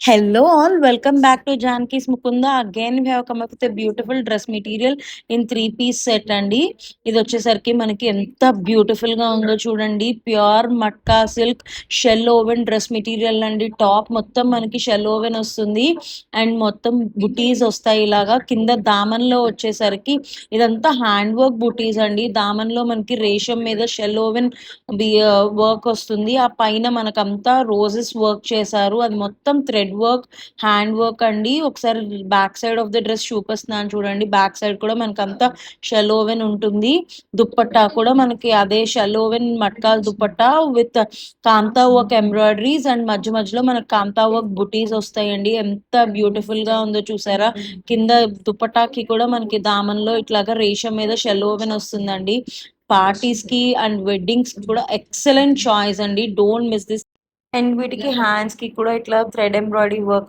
Hello all, welcome back to Janki's Mukunda. Again, we have come up with a beautiful dress material in 3-piece set అండి. ఇది వచ్చేసరికి మనకి ఎంత beautiful గా ఉందో చూడండి. Pure matka silk shell woven dress material అండి. టాప్ మొత్తం మనకి షెల్ ఓవెన్ వస్తుంది అండ్ మొత్తం బుటీస్ వస్తాయి. ఇలాగా కింద దామన్లో వచ్చేసరికి ఇదంతా హ్యాండ్ వర్క్ బుటీస్ అండి. దామన్లో మనకి రేషం మీద షెల్ ఓవెన్ వర్క్ వస్తుంది. ఆ పైన మనకంతా రోజెస్ వర్క్ చేశారు. అది మొత్తం థ్రెడ్ వర్క్, హ్యాండ్ వర్క్ అండి. ఒకసారి back side of the dress చూపిస్తున్నాను చూడండి. బ్యాక్ సైడ్ కూడా మనకంతా షెల్ ఓవెన్ ఉంటుంది. దుప్పట్టా కూడా మనకి అదే షెల్ ఓవెన్ మట్కాల్ dupatta with kantha work embroideries and మధ్య మధ్యలో మనకి కాంతా వర్క్ బుటీస్ వస్తాయండి. ఎంత బ్యూటిఫుల్ గా ఉందో చూసారా. కింద దుప్పటాకి కూడా మనకి దామన్లో ఇట్లాగా రేషం మీద షెల్ ఓవెన్ వస్తుందండి. పార్టీస్ కి అండ్ వెడ్డింగ్స్ కూడా ఎక్సలెంట్ చాయిస్ అండి. Don't miss this. అండ్ వీటికి హ్యాండ్స్ కి కూడా ఇట్లా థ్రెడ్ ఎంబ్రాయిడరీ వర్క్